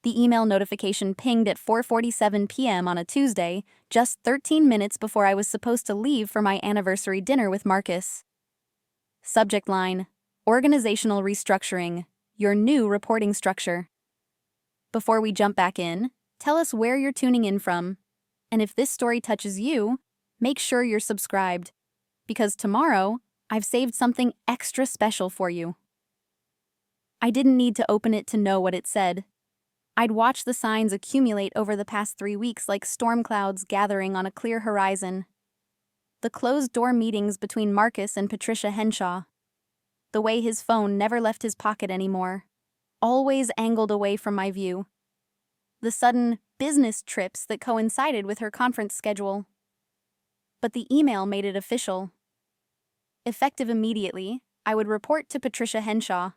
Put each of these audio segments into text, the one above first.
The email notification pinged at 4:47 p.m. on a Tuesday, just 13 minutes before I was supposed to leave for my anniversary dinner with Marcus. Subject line: Organizational restructuring, your new reporting structure. Before we jump back in, tell us where you're tuning in from. And if this story touches you, make sure you're subscribed. Because tomorrow, I've saved something extra special for you. I didn't need to open it to know what it said. I'd watched the signs accumulate over the past 3 weeks like storm clouds gathering on a clear horizon. The closed-door meetings between Marcus and Patricia Henshaw. The way his phone never left his pocket anymore, always angled away from my view. The sudden business trips that coincided with her conference schedule. But the email made it official. Effective immediately, I would report to Patricia Henshaw,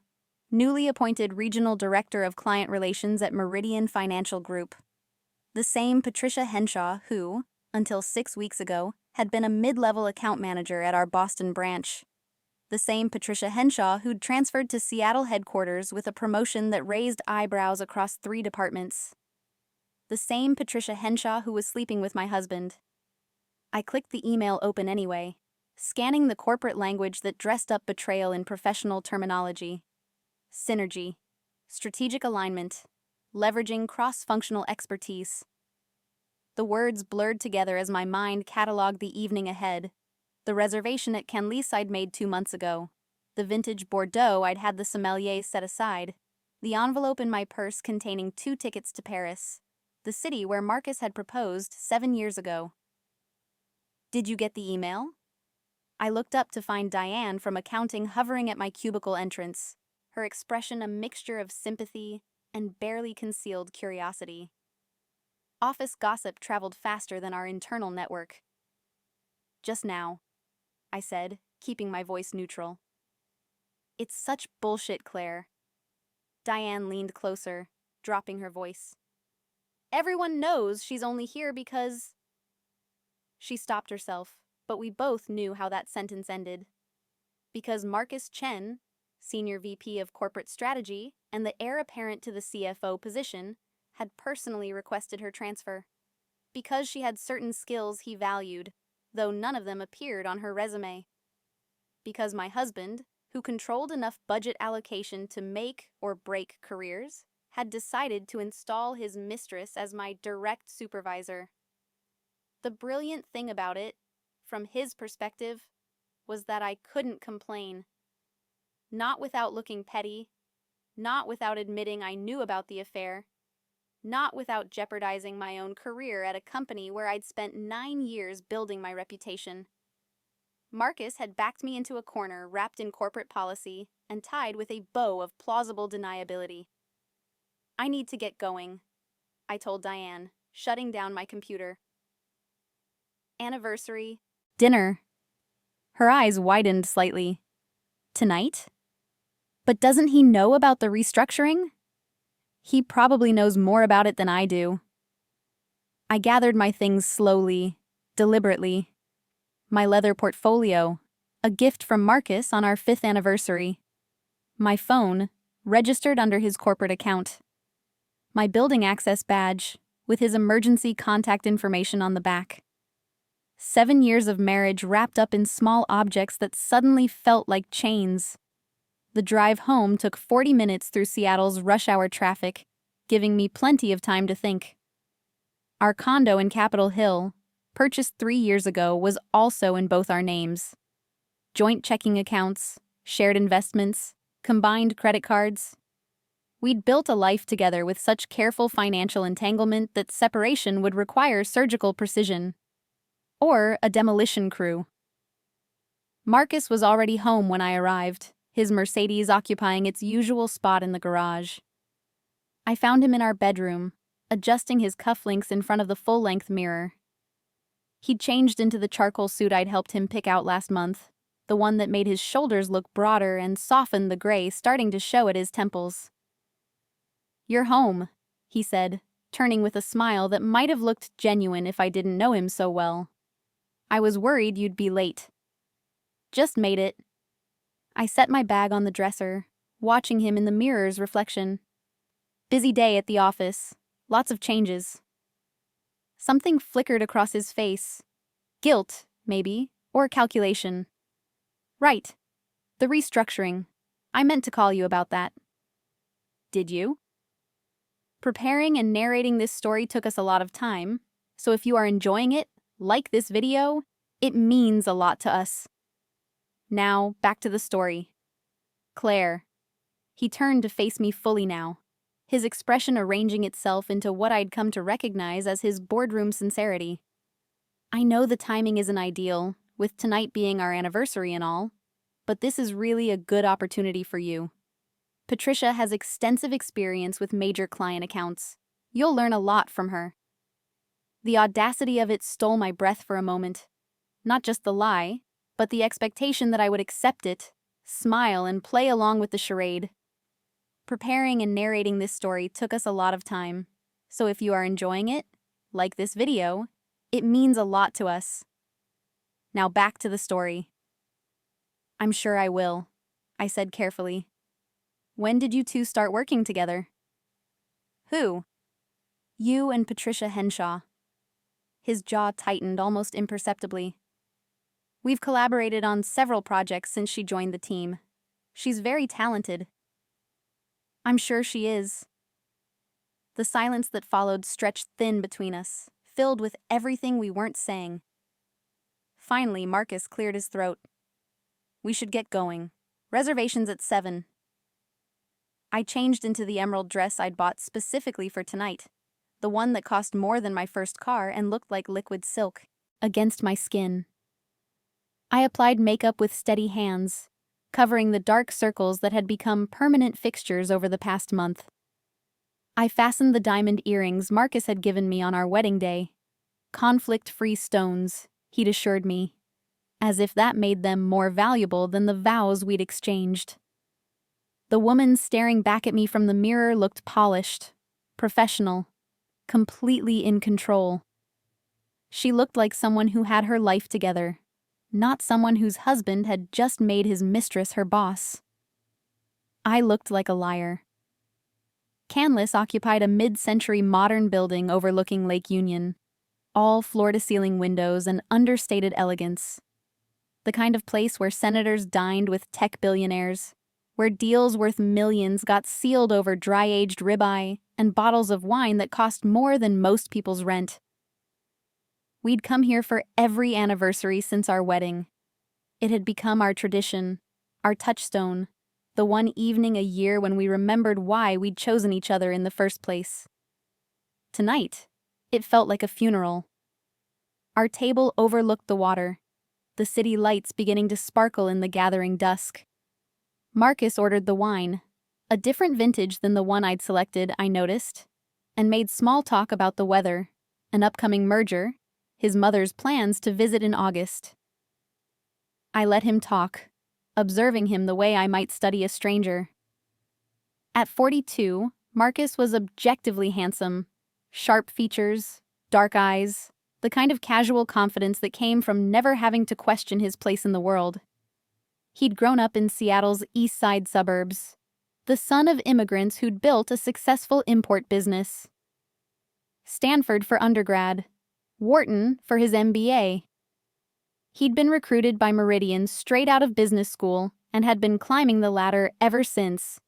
newly appointed Regional Director of Client Relations at Meridian Financial Group. The same Patricia Henshaw who, until 6 weeks ago, had been a mid-level account manager at our Boston branch. The same Patricia Henshaw who'd transferred to Seattle headquarters with a promotion that raised eyebrows across 3 departments. The same Patricia Henshaw who was sleeping with my husband. I clicked the email open anyway, scanning the corporate language that dressed up betrayal in professional terminology. Synergy, strategic alignment, leveraging cross-functional expertise. The words blurred together as my mind cataloged the evening ahead. The reservation at Kenlis I'd made 2 months ago. The vintage Bordeaux I'd had the sommelier set aside. The envelope in my purse containing 2 tickets to Paris, the city where Marcus had proposed 7 years ago. Did you get the email? I looked up to find Diane from accounting hovering at my cubicle entrance, her expression a mixture of sympathy and barely concealed curiosity. Office gossip traveled faster than our internal network. Just now, I said, keeping my voice neutral. It's such bullshit, Claire. Diane leaned closer, dropping her voice. Everyone knows she's only here because... She stopped herself, but we both knew how that sentence ended. Because Marcus Chen, Senior VP of Corporate Strategy and the heir apparent to the CFO position, had personally requested her transfer. Because she had certain skills he valued, though none of them appeared on her resume. Because my husband, who controlled enough budget allocation to make or break careers, had decided to install his mistress as my direct supervisor. The brilliant thing about it, from his perspective, was that I couldn't complain. Not without looking petty, not without admitting I knew about the affair, not without jeopardizing my own career at a company where I'd spent 9 years building my reputation. Marcus had backed me into a corner wrapped in corporate policy and tied with a bow of plausible deniability. I need to get going, I told Diane, shutting down my computer. Anniversary. Dinner. Her eyes widened slightly. Tonight? But doesn't he know about the restructuring? He probably knows more about it than I do. I gathered my things slowly, deliberately. My leather portfolio, a gift from Marcus on our 5th anniversary. My phone, registered under his corporate account. My building access badge, with his emergency contact information on the back. 7 years of marriage wrapped up in small objects that suddenly felt like chains. The drive home took 40 minutes through Seattle's rush hour traffic, giving me plenty of time to think. Our condo in Capitol Hill, purchased 3 years ago, was also in both our names. Joint checking accounts, shared investments, combined credit cards. We'd built a life together with such careful financial entanglement that separation would require surgical precision. Or a demolition crew. Marcus was already home when I arrived, his Mercedes occupying its usual spot in the garage. I found him in our bedroom, adjusting his cufflinks in front of the full-length mirror. He'd changed into the charcoal suit I'd helped him pick out last month, the one that made his shoulders look broader and softened the gray starting to show at his temples. "You're home," he said, turning with a smile that might have looked genuine if I didn't know him so well. "I was worried you'd be late." "Just made it." I set my bag on the dresser, watching him in the mirror's reflection. Busy day at the office. Lots of changes. Something flickered across his face. Guilt, maybe, or calculation. Right. The restructuring. I meant to call you about that. Did you? Preparing and narrating this story took us a lot of time, so if you are enjoying it, like this video, it means a lot to us. Now, back to the story. Claire. He turned to face me fully now, his expression arranging itself into what I'd come to recognize as his boardroom sincerity. I know the timing isn't ideal, with tonight being our anniversary and all, but this is really a good opportunity for you. Patricia has extensive experience with major client accounts. You'll learn a lot from her. The audacity of it stole my breath for a moment. Not just the lie, but the expectation that I would accept it, smile, and play along with the charade. Preparing and narrating this story took us a lot of time, so if you are enjoying it, like this video, it means a lot to us. Now back to the story. I'm sure I will, I said carefully. When did you two start working together? Who? You and Patricia Henshaw. His jaw tightened almost imperceptibly. We've collaborated on several projects since she joined the team. She's very talented. I'm sure she is. The silence that followed stretched thin between us, filled with everything we weren't saying. Finally, Marcus cleared his throat. We should get going. Reservations at 7. I changed into the emerald dress I'd bought specifically for tonight, the one that cost more than my first car and looked like liquid silk against my skin. I applied makeup with steady hands, covering the dark circles that had become permanent fixtures over the past month. I fastened the diamond earrings Marcus had given me on our wedding day. Conflict-free stones, he'd assured me, as if that made them more valuable than the vows we'd exchanged. The woman staring back at me from the mirror looked polished, professional, completely in control. She looked like someone who had her life together, not someone whose husband had just made his mistress her boss. I looked like a liar. Canlis occupied a mid-century modern building overlooking Lake Union, all floor-to-ceiling windows and understated elegance. The kind of place where senators dined with tech billionaires, where deals worth millions got sealed over dry-aged ribeye and bottles of wine that cost more than most people's rent. We'd come here for every anniversary since our wedding. It had become our tradition, our touchstone, the one evening a year when we remembered why we'd chosen each other in the first place. Tonight, it felt like a funeral. Our table overlooked the water, the city lights beginning to sparkle in the gathering dusk. Marcus ordered the wine, a different vintage than the one I'd selected, I noticed, and made small talk about the weather, an upcoming merger, his mother's plans to visit in August. I let him talk, observing him the way I might study a stranger. At 42, Marcus was objectively handsome, sharp features, dark eyes, the kind of casual confidence that came from never having to question his place in the world. He'd grown up in Seattle's East Side suburbs, the son of immigrants who'd built a successful import business. Stanford for undergrad, Wharton for his MBA. He'd been recruited by Meridian straight out of business school and had been climbing the ladder ever since.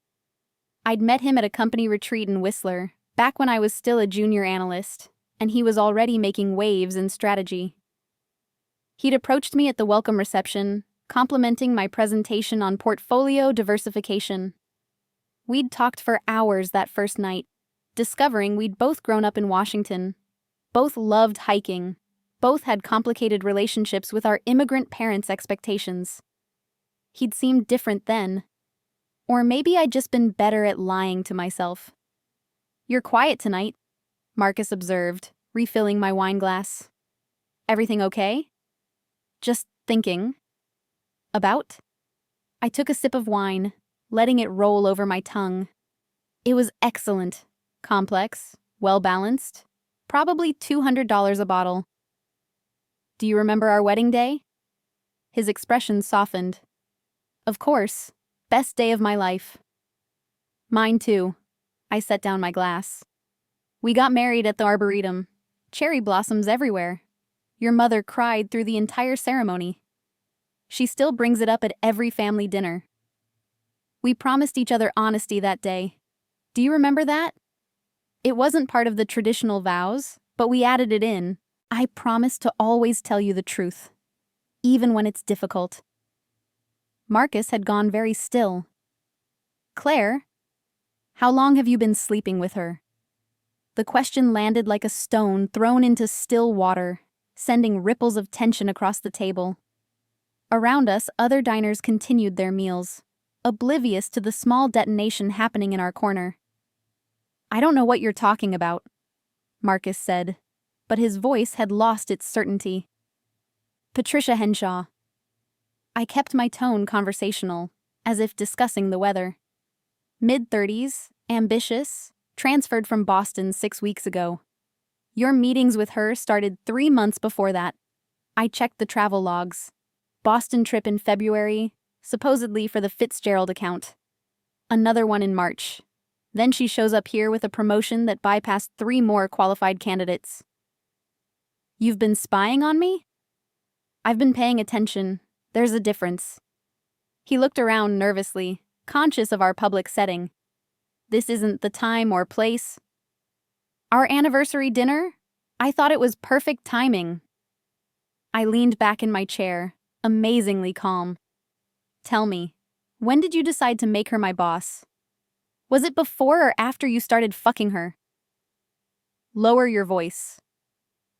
I'd met him at a company retreat in Whistler, back when I was still a junior analyst, and he was already making waves in strategy. He'd approached me at the welcome reception, complimenting my presentation on portfolio diversification. We'd talked for hours that first night, discovering we'd both grown up in Washington. Both loved hiking. Both had complicated relationships with our immigrant parents' expectations. He'd seemed different then. Or maybe I'd just been better at lying to myself. You're quiet tonight, Marcus observed, refilling my wine glass. Everything okay? Just thinking. About? I took a sip of wine, letting it roll over my tongue. It was excellent, complex, well-balanced, probably $200 a bottle. Do you remember our wedding day? His expression softened. Of course, best day of my life. Mine too, I set down my glass. We got married at the Arboretum. Cherry blossoms everywhere. Your mother cried through the entire ceremony. She still brings it up at every family dinner. We promised each other honesty that day. Do you remember that? It wasn't part of the traditional vows, but we added it in. I promise to always tell you the truth, even when it's difficult. Marcus had gone very still. Claire, how long have you been sleeping with her? The question landed like a stone thrown into still water, sending ripples of tension across the table. Around us, other diners continued their meals, oblivious to the small detonation happening in our corner. I don't know what you're talking about, Marcus said, but his voice had lost its certainty. Patricia Henshaw. I kept my tone conversational, as if discussing the weather. Mid-30s, ambitious, transferred from Boston 6 weeks ago. Your meetings with her started 3 months before that. I checked the travel logs. Boston trip in February, supposedly for the Fitzgerald account. Another one in March. Then she shows up here with a promotion that bypassed 3 more qualified candidates. You've been spying on me? I've been paying attention. There's a difference. He looked around nervously, conscious of our public setting. This isn't the time or place. Our anniversary dinner? I thought it was perfect timing. I leaned back in my chair, amazingly calm. Tell me, when did you decide to make her my boss? Was it before or after you started fucking her? Lower your voice.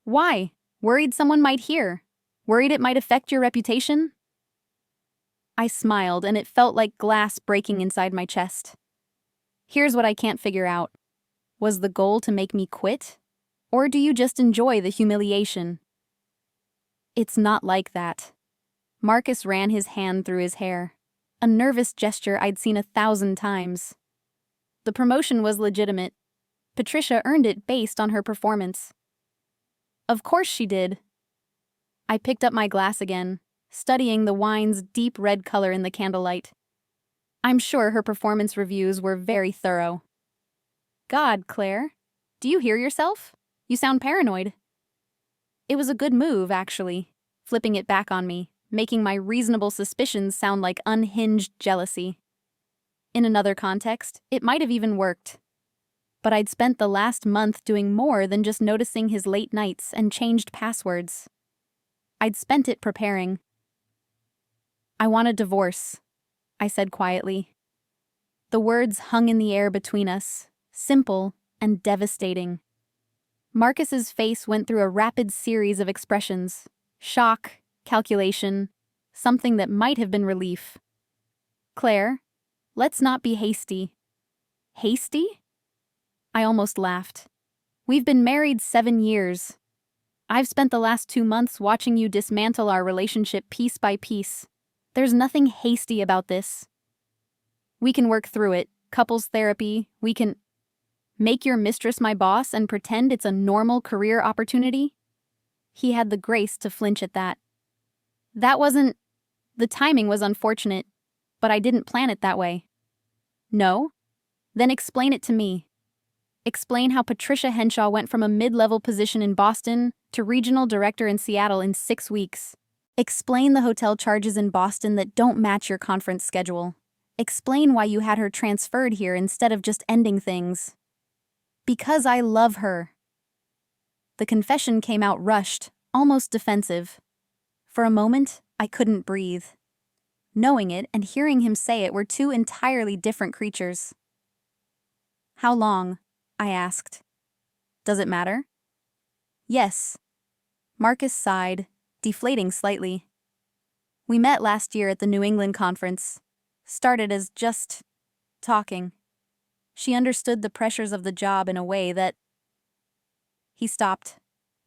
Why? Worried someone might hear? Worried it might affect your reputation? I smiled, and it felt like glass breaking inside my chest. Here's what I can't figure out. Was the goal to make me quit? Or do you just enjoy the humiliation? It's not like that. Marcus ran his hand through his hair, a nervous gesture I'd seen 1,000 times. The promotion was legitimate. Patricia earned it based on her performance. Of course she did. I picked up my glass again, studying the wine's deep red color in the candlelight. I'm sure her performance reviews were very thorough. God, Claire, do you hear yourself? You sound paranoid. It was a good move, actually, flipping it back on me, making my reasonable suspicions sound like unhinged jealousy. In another context, it might have even worked. But I'd spent the last month doing more than just noticing his late nights and changed passwords. I'd spent it preparing. I want a divorce, I said quietly. The words hung in the air between us, simple and devastating. Marcus's face went through a rapid series of expressions: shock, calculation, something that might have been relief. Claire, let's not be hasty. Hasty? I almost laughed. We've been married 7 years. I've spent the last 2 months watching you dismantle our relationship piece by piece. There's nothing hasty about this. We can work through it, couples therapy, we can make your mistress my boss and pretend it's a normal career opportunity. He had the grace to flinch at that. The timing was unfortunate, but I didn't plan it that way. No? Then explain it to me. Explain how Patricia Henshaw went from a mid-level position in Boston to regional director in Seattle in 6 weeks. Explain the hotel charges in Boston that don't match your conference schedule. Explain why you had her transferred here instead of just ending things. Because I love her. The confession came out rushed, almost defensive. For a moment, I couldn't breathe. Knowing it and hearing him say it were 2 entirely different creatures. How long? I asked. Does it matter? Yes. Marcus sighed, deflating slightly. We met last year at the New England conference. Started as just talking. She understood the pressures of the job in a way that... He stopped,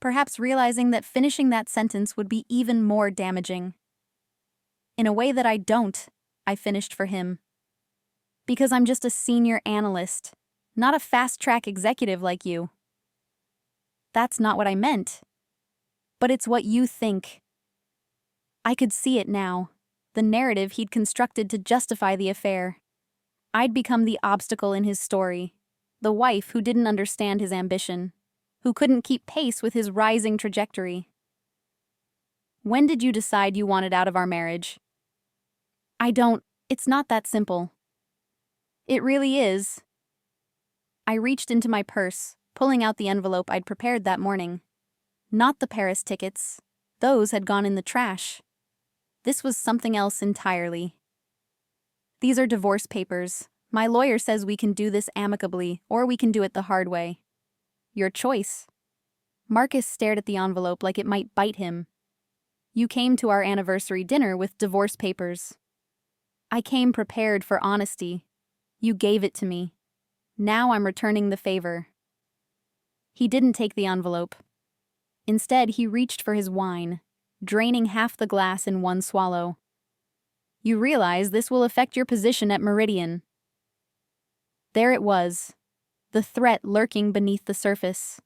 perhaps realizing that finishing that sentence would be even more damaging. In a way that I don't, I finished for him. Because I'm just a senior analyst, not a fast-track executive like you. That's not what I meant. But it's what you think. I could see it now, the narrative he'd constructed to justify the affair. I'd become the obstacle in his story, the wife who didn't understand his ambition, who couldn't keep pace with his rising trajectory. When did you decide you wanted out of our marriage? It's not that simple. It really is. I reached into my purse, pulling out the envelope I'd prepared that morning. Not the Paris tickets. Those had gone in the trash. This was something else entirely. These are divorce papers. My lawyer says we can do this amicably, or we can do it the hard way. Your choice. Marcus stared at the envelope like it might bite him. You came to our anniversary dinner with divorce papers. I came prepared for honesty. You gave it to me. Now I'm returning the favor. He didn't take the envelope. Instead, he reached for his wine, draining half the glass in one swallow. You realize this will affect your position at Meridian. There it was, the threat lurking beneath the surface.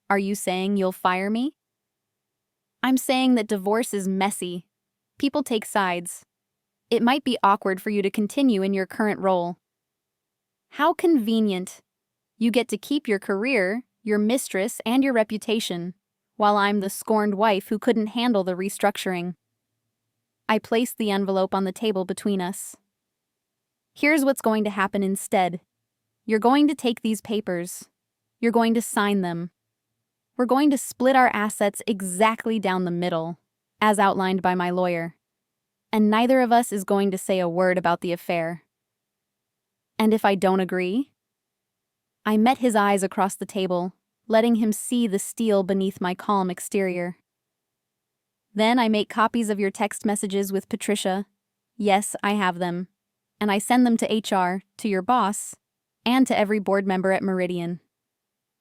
Are you saying you'll fire me? I'm saying that divorce is messy. People take sides. It might be awkward for you to continue in your current role. How convenient. You get to keep your career, your mistress, and your reputation, while I'm the scorned wife who couldn't handle the restructuring. I placed the envelope on the table between us. Here's what's going to happen instead. You're going to take these papers. You're going to sign them. We're going to split our assets exactly down the middle, as outlined by my lawyer. And neither of us is going to say a word about the affair. And if I don't agree? I met his eyes across the table, letting him see the steel beneath my calm exterior. Then I make copies of your text messages with Patricia. Yes, I have them. And I send them to HR, to your boss, and to every board member at Meridian.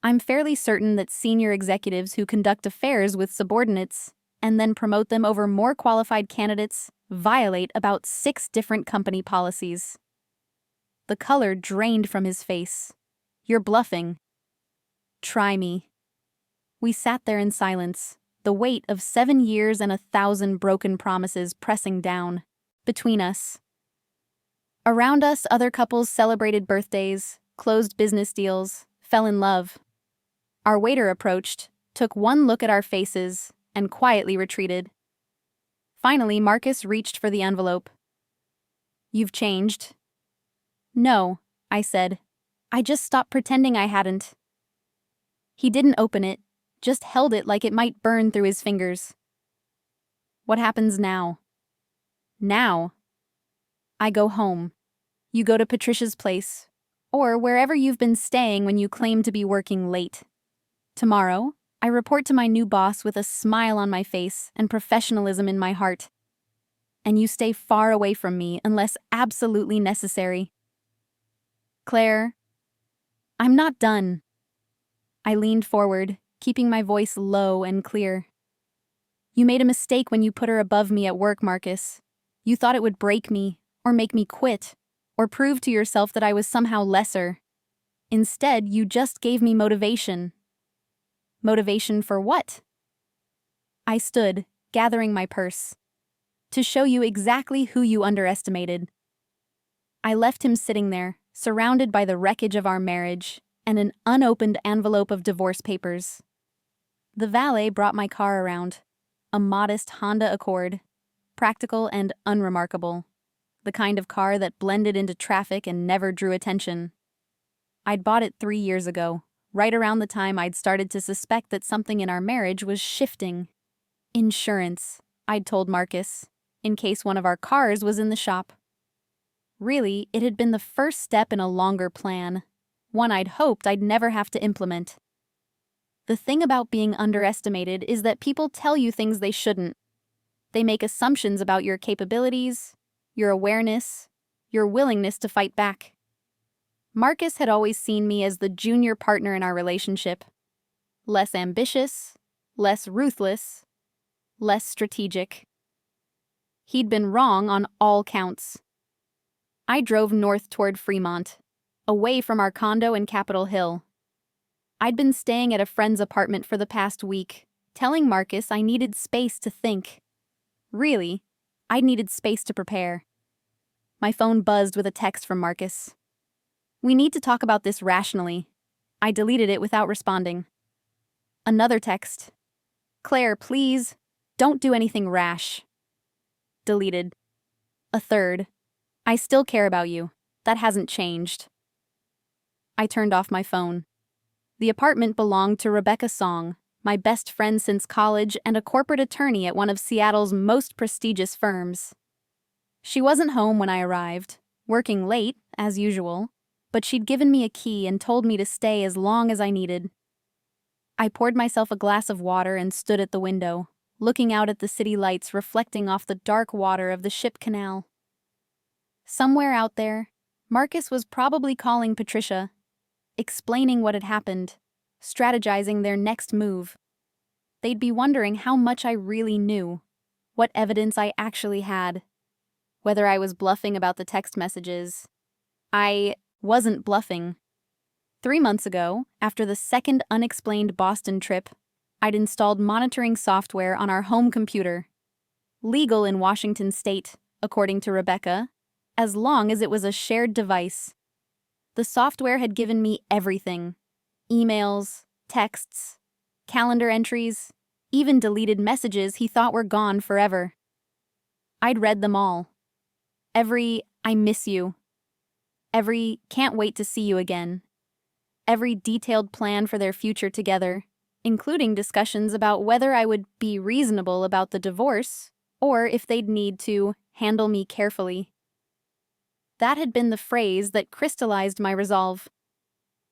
I'm fairly certain that senior executives who conduct affairs with subordinates and then promote them over more qualified candidates violate about 6 different company policies. The color drained from his face. You're bluffing. Try me. We sat there in silence, the weight of 7 years and 1,000 broken promises pressing down between us. Around us, other couples celebrated birthdays, closed business deals, fell in love. Our waiter approached, took one look at our faces, and quietly retreated. Finally, Marcus reached for the envelope. You've changed. No, I said. I just stopped pretending I hadn't. He didn't open it, just held it like it might burn through his fingers. What happens now? Now. I go home. You go to Patricia's place, or wherever you've been staying when you claim to be working late. Tomorrow, I report to my new boss with a smile on my face and professionalism in my heart. And you stay far away from me unless absolutely necessary. Claire, I'm not done. I leaned forward, keeping my voice low and clear. You made a mistake when you put her above me at work, Marcus. You thought it would break me, or make me quit, or prove to yourself that I was somehow lesser. Instead, you just gave me motivation. Motivation for what? I stood, gathering my purse. To show you exactly who you underestimated. I left him sitting there, surrounded by the wreckage of our marriage and an unopened envelope of divorce papers. The valet brought my car around. A modest Honda Accord. Practical and unremarkable. The kind of car that blended into traffic and never drew attention. I'd bought it 3 years ago, right around the time I'd started to suspect that something in our marriage was shifting. Insurance, I'd told Marcus, in case one of our cars was in the shop. Really, it had been the first step in a longer plan, one I'd hoped I'd never have to implement. The thing about being underestimated is that people tell you things they shouldn't. They make assumptions about your capabilities, your awareness, your willingness to fight back. Marcus had always seen me as the junior partner in our relationship. Less ambitious, less ruthless, less strategic. He'd been wrong on all counts. I drove north toward Fremont, away from our condo in Capitol Hill. I'd been staying at a friend's apartment for the past week, telling Marcus I needed space to think. Really, I needed space to prepare. My phone buzzed with a text from Marcus. We need to talk about this rationally. I deleted it without responding. Another text. Claire, please, don't do anything rash. Deleted. A third. I still care about you. That hasn't changed. I turned off my phone. The apartment belonged to Rebecca Song, my best friend since college and a corporate attorney at one of Seattle's most prestigious firms. She wasn't home when I arrived, working late, as usual, but she'd given me a key and told me to stay as long as I needed. I poured myself a glass of water and stood at the window, looking out at the city lights reflecting off the dark water of the ship canal. Somewhere out there, Marcus was probably calling Patricia, explaining what had happened, strategizing their next move. They'd be wondering how much I really knew, what evidence I actually had, whether I was bluffing about the text messages. I wasn't bluffing. 3 months ago, after the second unexplained Boston trip, I'd installed monitoring software on our home computer. Legal in Washington state, according to Rebecca, as long as it was a shared device. The software had given me everything. Emails, texts, calendar entries, even deleted messages he thought were gone forever. I'd read them all. Every "I miss you." Every "can't wait to see you again." Every detailed plan for their future together, including discussions about whether I would be reasonable about the divorce or if they'd need to handle me carefully. That had been the phrase that crystallized my resolve.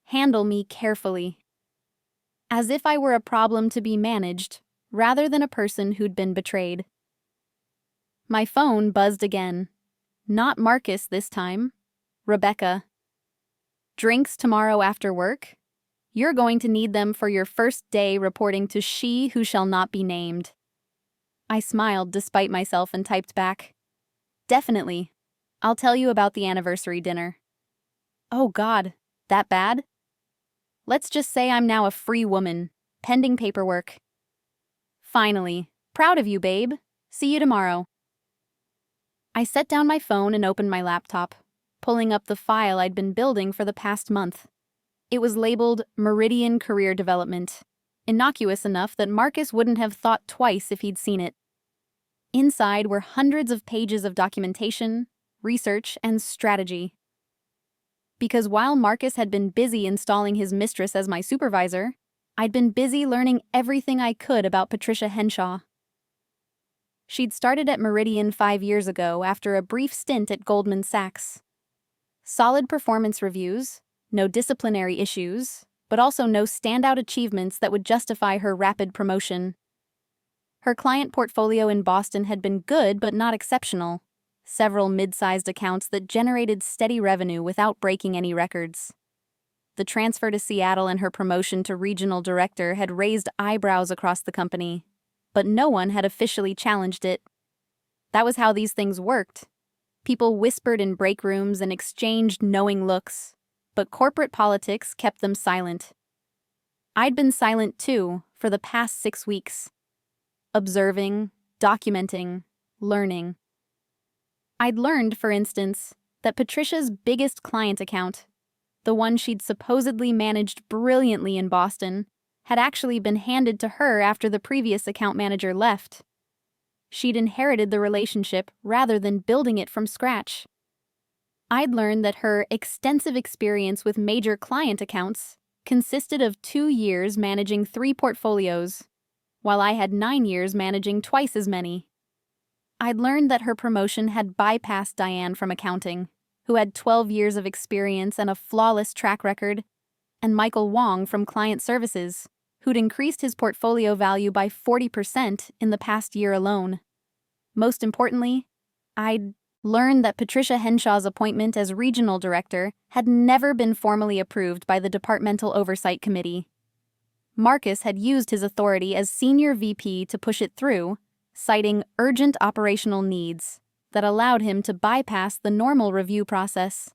Handle me carefully. As if I were a problem to be managed, rather than a person who'd been betrayed. My phone buzzed again. Not Marcus this time. Rebecca. Drinks tomorrow after work? You're going to need them for your first day reporting to she who shall not be named. I smiled despite myself and typed back. Definitely. I'll tell you about the anniversary dinner. Oh God, that bad? Let's just say I'm now a free woman, pending paperwork. Finally, proud of you, babe. See you tomorrow. I set down my phone and opened my laptop, pulling up the file I'd been building for the past month. It was labeled Meridian Career Development, innocuous enough that Marcus wouldn't have thought twice if he'd seen it. Inside were hundreds of pages of documentation, research, and strategy. Because while Marcus had been busy installing his mistress as my supervisor, I'd been busy learning everything I could about Patricia Henshaw. She'd started at Meridian 5 years ago after a brief stint at Goldman Sachs. Solid performance reviews, no disciplinary issues, but also no standout achievements that would justify her rapid promotion. Her client portfolio in Boston had been good but not exceptional. Several mid-sized accounts that generated steady revenue without breaking any records. The transfer to Seattle and her promotion to regional director had raised eyebrows across the company, but no one had officially challenged it. That was how these things worked. People whispered in break rooms and exchanged knowing looks, but corporate politics kept them silent. I'd been silent too for the past 6 weeks. Observing, documenting, learning. I'd learned, for instance, that Patricia's biggest client account, the one she'd supposedly managed brilliantly in Boston, had actually been handed to her after the previous account manager left. She'd inherited the relationship rather than building it from scratch. I'd learned that her extensive experience with major client accounts consisted of 2 years managing 3 portfolios, while I had 9 years managing twice as many. I'd learned that her promotion had bypassed Diane from accounting, who had 12 years of experience and a flawless track record, and Michael Wong from client services, who'd increased his portfolio value by 40% in the past year alone. Most importantly, I'd learned that Patricia Henshaw's appointment as regional director had never been formally approved by the Departmental Oversight Committee. Marcus had used his authority as senior VP to push it through, citing urgent operational needs that allowed him to bypass the normal review process.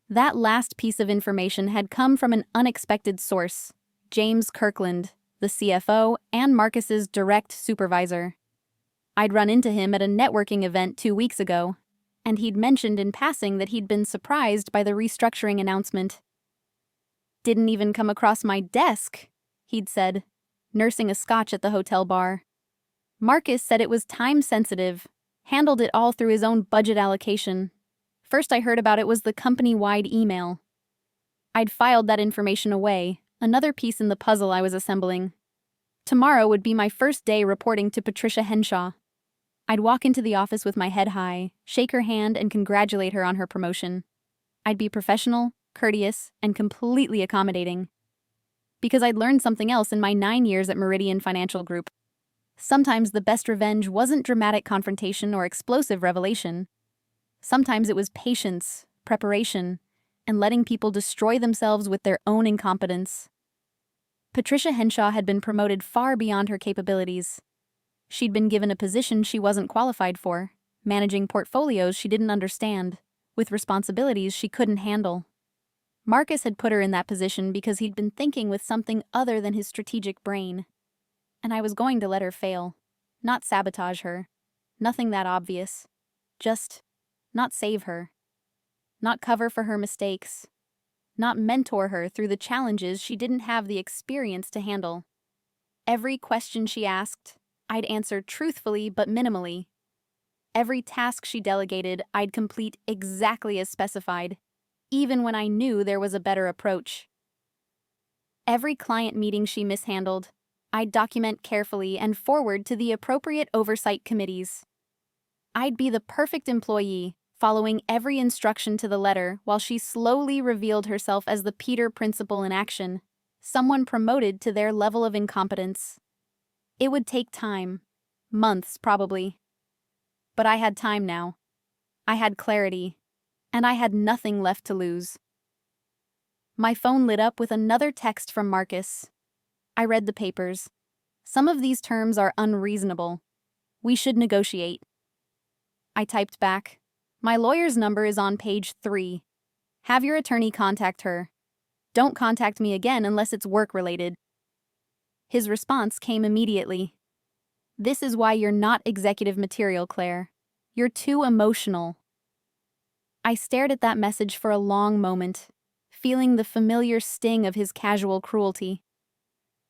That last piece of information had come from an unexpected source, James Kirkland, the CFO and Marcus's direct supervisor. I'd run into him at a networking event 2 weeks ago, and he'd mentioned in passing that he'd been surprised by the restructuring announcement. "Didn't even come across my desk," he'd said, nursing a scotch at the hotel bar. Marcus said it was time-sensitive, handled it all through his own budget allocation. First I heard about it was the company-wide email. I'd filed that information away, another piece in the puzzle I was assembling. Tomorrow would be my first day reporting to Patricia Henshaw. I'd walk into the office with my head high, shake her hand, and congratulate her on her promotion. I'd be professional, courteous, and completely accommodating. Because I'd learned something else in my 9 years at Meridian Financial Group. Sometimes the best revenge wasn't dramatic confrontation or explosive revelation. Sometimes it was patience, preparation, and letting people destroy themselves with their own incompetence. Patricia Henshaw had been promoted far beyond her capabilities. She'd been given a position she wasn't qualified for, managing portfolios she didn't understand, with responsibilities she couldn't handle. Marcus had put her in that position because he'd been thinking with something other than his strategic brain. And I was going to let her fail, not sabotage her, nothing that obvious, just not save her, not cover for her mistakes, not mentor her through the challenges she didn't have the experience to handle. Every question she asked, I'd answer truthfully but minimally. Every task she delegated, I'd complete exactly as specified, even when I knew there was a better approach. Every client meeting she mishandled, I'd document carefully and forward to the appropriate oversight committees. I'd be the perfect employee, following every instruction to the letter while she slowly revealed herself as the Peter principle in action, someone promoted to their level of incompetence. It would take time, months probably. But I had time now. I had clarity, and I had nothing left to lose. My phone lit up with another text from Marcus. I read the papers. Some of these terms are unreasonable. We should negotiate. I typed back, "My lawyer's number is on page 3. Have your attorney contact her. Don't contact me again unless it's work-related." His response came immediately. "This is why you're not executive material, Claire. You're too emotional." I stared at that message for a long moment, feeling the familiar sting of his casual cruelty.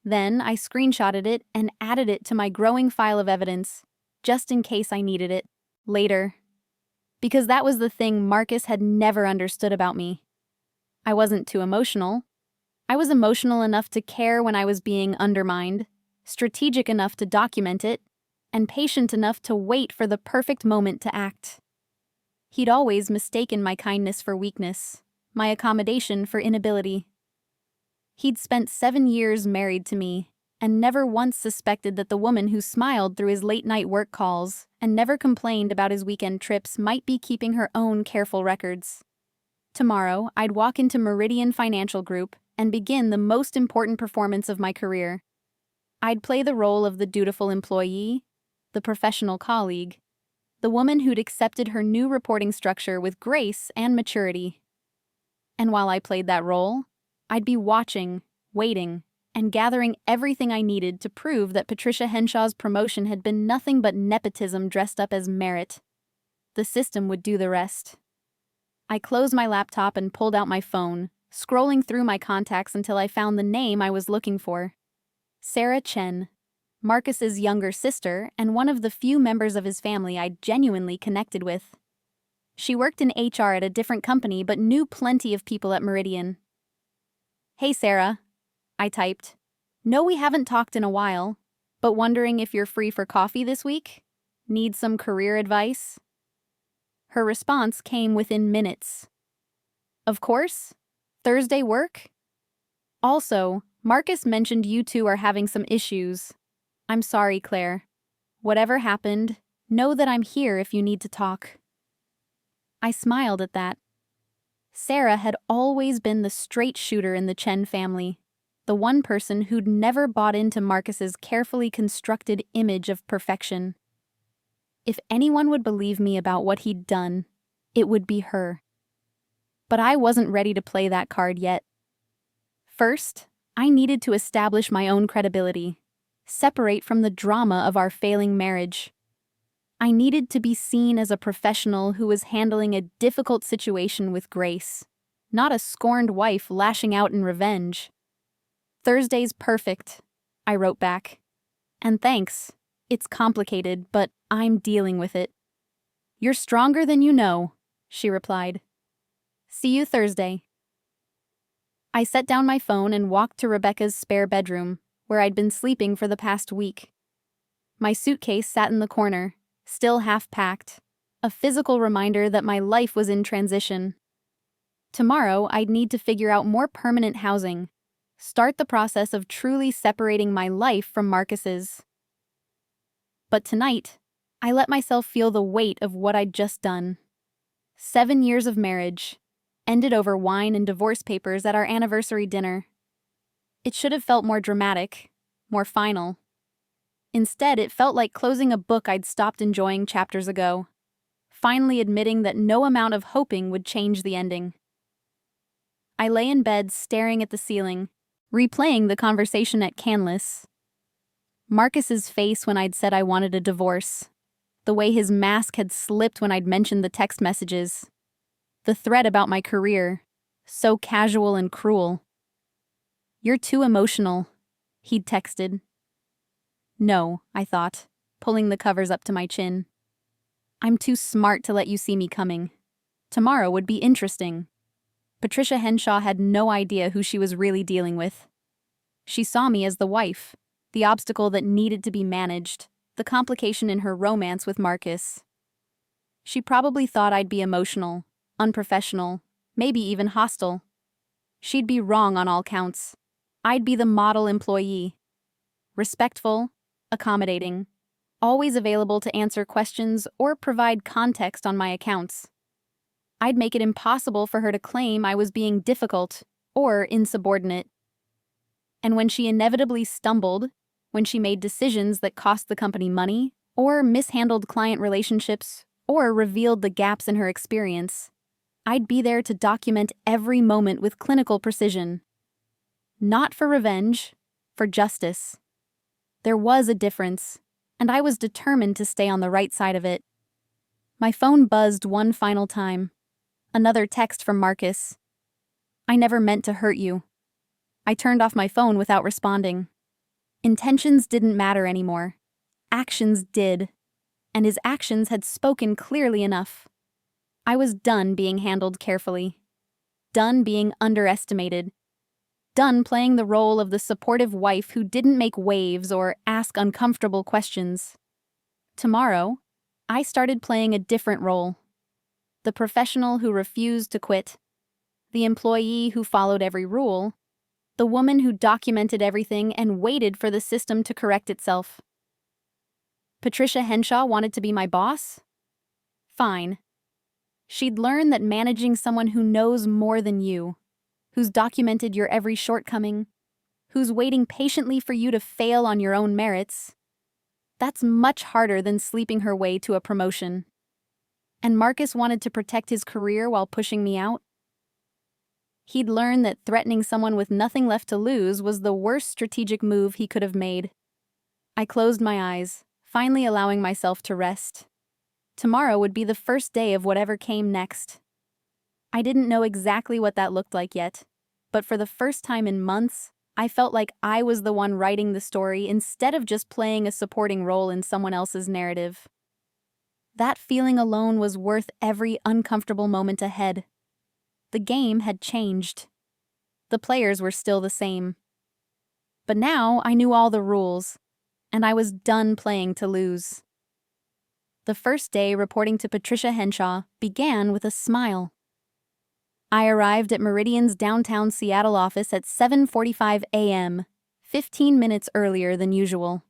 Then I screenshotted it and added it to my growing file of evidence, just in case I needed it later. Because that was the thing Marcus had never understood about me. I wasn't too emotional. I was emotional enough to care when I was being undermined, strategic enough to document it, and patient enough to wait for the perfect moment to act. He'd always mistaken my kindness for weakness, my accommodation for inability. He'd spent 7 years married to me, and never once suspected that the woman who smiled through his late-night work calls and never complained about his weekend trips might be keeping her own careful records. Tomorrow, I'd walk into Meridian Financial Group and begin the most important performance of my career. I'd play the role of the dutiful employee, the professional colleague, the woman who'd accepted her new reporting structure with grace and maturity. And while I played that role, I'd be watching, waiting, and gathering everything I needed to prove that Patricia Henshaw's promotion had been nothing but nepotism dressed up as merit. The system would do the rest. I closed my laptop and pulled out my phone, scrolling through my contacts until I found the name I was looking for. Sarah Chen, Marcus's younger sister and one of the few members of his family I'd genuinely connected with. She worked in HR at a different company but knew plenty of people at Meridian. "Hey Sarah," I typed. "Know we haven't talked in a while, but wondering if you're free for coffee this week? Need some career advice?" Her response came within minutes. "Of course. Thursday work? Also, Marcus mentioned you two are having some issues. I'm sorry, Claire. Whatever happened, know that I'm here if you need to talk." I smiled at that. Sarah had always been the straight shooter in the Chen family, the one person who'd never bought into Marcus's carefully constructed image of perfection. If anyone would believe me about what he'd done, it would be her. But I wasn't ready to play that card yet. First, I needed to establish my own credibility, separate from the drama of our failing marriage. I needed to be seen as a professional who was handling a difficult situation with grace, not a scorned wife lashing out in revenge. "Thursday's perfect," I wrote back. "And thanks. It's complicated, but I'm dealing with it." "You're stronger than you know," she replied. "See you Thursday." I set down my phone and walked to Rebecca's spare bedroom, where I'd been sleeping for the past week. My suitcase sat in the corner, still half-packed, a physical reminder that my life was in transition. Tomorrow, I'd need to figure out more permanent housing, start the process of truly separating my life from Marcus's. But tonight, I let myself feel the weight of what I'd just done. 7 years of marriage, ended over wine and divorce papers at our anniversary dinner. It should have felt more dramatic, more final. Instead, it felt like closing a book I'd stopped enjoying chapters ago, finally admitting that no amount of hoping would change the ending. I lay in bed staring at the ceiling, replaying the conversation at Canlis. Marcus's face when I'd said I wanted a divorce, the way his mask had slipped when I'd mentioned the text messages, the thread about my career, so casual and cruel. "You're too emotional," he'd texted. "No," I thought, pulling the covers up to my chin. "I'm too smart to let you see me coming. Tomorrow would be interesting." Patricia Henshaw had no idea who she was really dealing with. She saw me as the wife, the obstacle that needed to be managed, the complication in her romance with Marcus. She probably thought I'd be emotional, unprofessional, maybe even hostile. She'd be wrong on all counts. I'd be the model employee. Respectful, accommodating, always available to answer questions or provide context on my accounts. I'd make it impossible for her to claim I was being difficult or insubordinate. And when she inevitably stumbled, when she made decisions that cost the company money, or mishandled client relationships, or revealed the gaps in her experience, I'd be there to document every moment with clinical precision. Not for revenge, for justice. There was a difference, and I was determined to stay on the right side of it. My phone buzzed one final time. Another text from Marcus. "I never meant to hurt you." I turned off my phone without responding. Intentions didn't matter anymore. Actions did. And his actions had spoken clearly enough. I was done being handled carefully. Done being underestimated. Done playing the role of the supportive wife who didn't make waves or ask uncomfortable questions. Tomorrow, I started playing a different role. The professional who refused to quit. The employee who followed every rule. The woman who documented everything and waited for the system to correct itself. Patricia Henshaw wanted to be my boss? Fine. She'd learn that managing someone who knows more than you, who's documented your every shortcoming, who's waiting patiently for you to fail on your own merits, that's much harder than sleeping her way to a promotion. And Marcus wanted to protect his career while pushing me out? He'd learned that threatening someone with nothing left to lose was the worst strategic move he could have made. I closed my eyes, finally allowing myself to rest. Tomorrow would be the first day of whatever came next. I didn't know exactly what that looked like yet, but for the first time in months, I felt like I was the one writing the story instead of just playing a supporting role in someone else's narrative. That feeling alone was worth every uncomfortable moment ahead. The game had changed. The players were still the same. But now I knew all the rules, and I was done playing to lose. The first day reporting to Patricia Henshaw began with a smile. I arrived at Meridian's downtown Seattle office at 7:45 a.m., 15 minutes earlier than usual.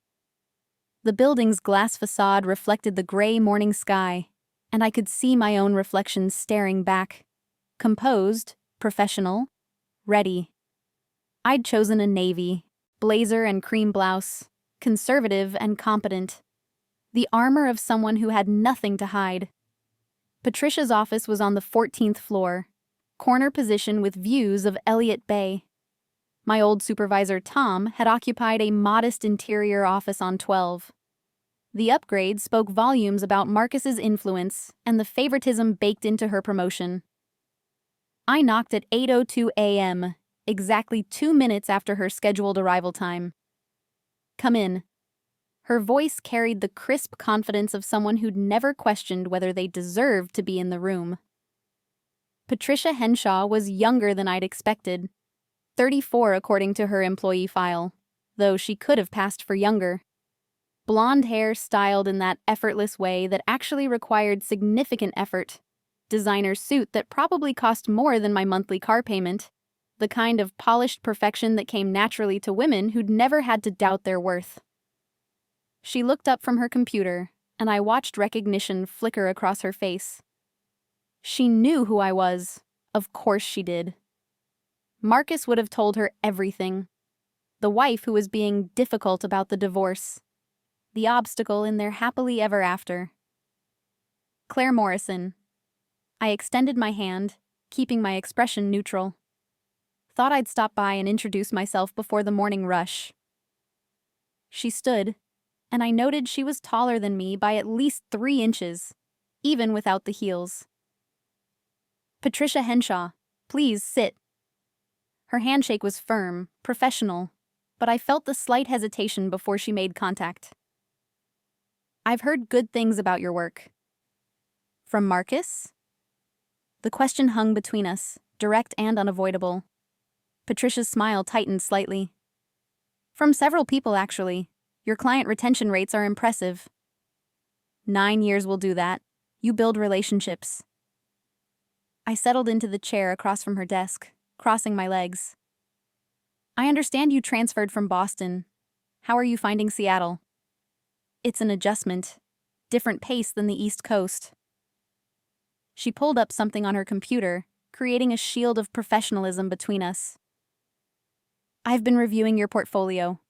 The building's glass facade reflected the gray morning sky, and I could see my own reflection staring back. Composed, professional, ready. I'd chosen a navy, blazer and cream blouse, conservative and competent. The armor of someone who had nothing to hide. Patricia's office was on the 14th floor, corner position with views of Elliott Bay. My old supervisor, Tom, had occupied a modest interior office on 12. The upgrade spoke volumes about Marcus's influence and the favoritism baked into her promotion. I knocked at 8:02 a.m., exactly 2 minutes after her scheduled arrival time. "Come in." Her voice carried the crisp confidence of someone who'd never questioned whether they deserved to be in the room. Patricia Henshaw was younger than I'd expected, 34 according to her employee file, though she could have passed for younger. Blonde hair styled in that effortless way that actually required significant effort. Designer suit that probably cost more than my monthly car payment. The kind of polished perfection that came naturally to women who'd never had to doubt their worth. She looked up from her computer, and I watched recognition flicker across her face. She knew who I was. Of course she did. Marcus would have told her everything. The wife who was being difficult about the divorce. The obstacle in their happily ever after. Claire Morrison. I extended my hand, keeping my expression neutral. Thought I'd stop by and introduce myself before the morning rush. She stood, and I noted she was taller than me by at least 3 inches, even without the heels. "Patricia Henshaw, please sit." Her handshake was firm, professional, but I felt the slight hesitation before she made contact. "I've heard good things about your work." "From Marcus?" The question hung between us, direct and unavoidable. Patricia's smile tightened slightly. "From several people, actually. Your client retention rates are impressive." 9 years will do that. You build relationships." I settled into the chair across from her desk, crossing my legs. "I understand you transferred from Boston. How are you finding Seattle?" "It's an adjustment. Different pace than the East Coast." She pulled up something on her computer, creating a shield of professionalism between us. "I've been reviewing your portfolio.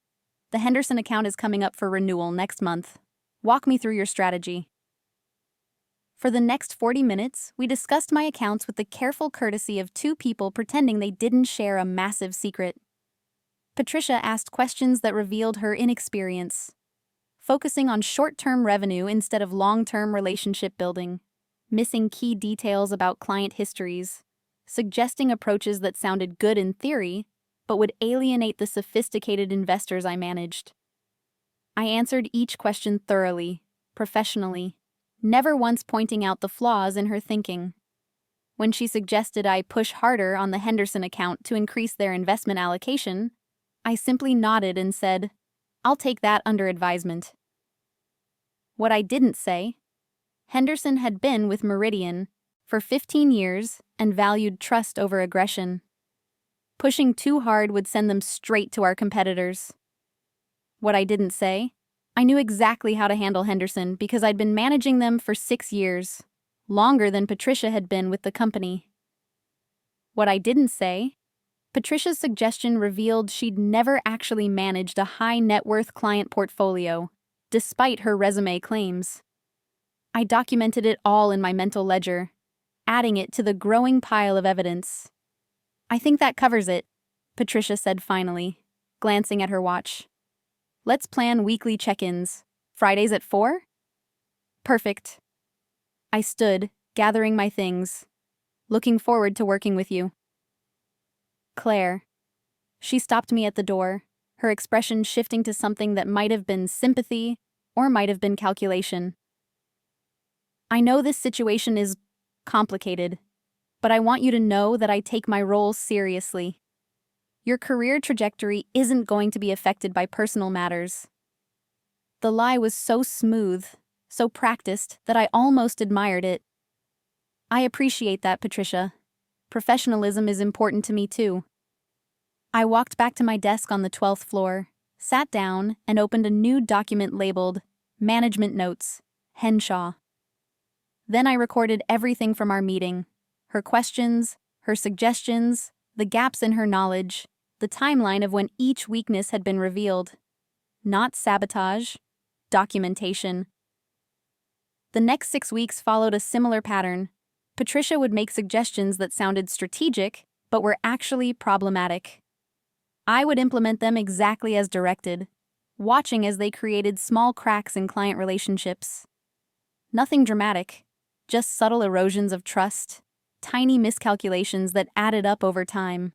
The Henderson account is coming up for renewal next month. Walk me through your strategy." For the next 40 minutes, we discussed my accounts with the careful courtesy of 2 people pretending they didn't share a massive secret. Patricia asked questions that revealed her inexperience, focusing on short-term revenue instead of long-term relationship building, missing key details about client histories, suggesting approaches that sounded good in theory, but would alienate the sophisticated investors I managed. I answered each question thoroughly, professionally, never once pointing out the flaws in her thinking. When she suggested I push harder on the Henderson account to increase their investment allocation, I simply nodded and said, "I'll take that under advisement." What I didn't say: Henderson had been with Meridian for 15 years and valued trust over aggression. Pushing too hard would send them straight to our competitors. What I didn't say: I knew exactly how to handle Henderson because I'd been managing them for 6 years, longer than Patricia had been with the company. What I didn't say: Patricia's suggestion revealed she'd never actually managed a high-net-worth client portfolio, despite her resume claims. I documented it all in my mental ledger, adding it to the growing pile of evidence. "I think that covers it," Patricia said finally, glancing at her watch. "Let's plan weekly check-ins. Fridays at 4? "Perfect." I stood, gathering my things. "Looking forward to working with you." "Claire." She stopped me at the door, her expression shifting to something that might have been sympathy or might have been calculation. "I know this situation is complicated, but I want you to know that I take my role seriously. Your career trajectory isn't going to be affected by personal matters." The lie was so smooth, so practiced, that I almost admired it. "I appreciate that, Patricia. Professionalism is important to me too." I walked back to my desk on the 12th floor, sat down, and opened a new document labeled Management Notes, Henshaw. Then I recorded everything from our meeting: her questions, her suggestions, the gaps in her knowledge, the timeline of when each weakness had been revealed. Not sabotage, documentation. The next 6 weeks followed a similar pattern. Patricia would make suggestions that sounded strategic, but were actually problematic. I would implement them exactly as directed, watching as they created small cracks in client relationships. Nothing dramatic, just subtle erosions of trust, tiny miscalculations that added up over time.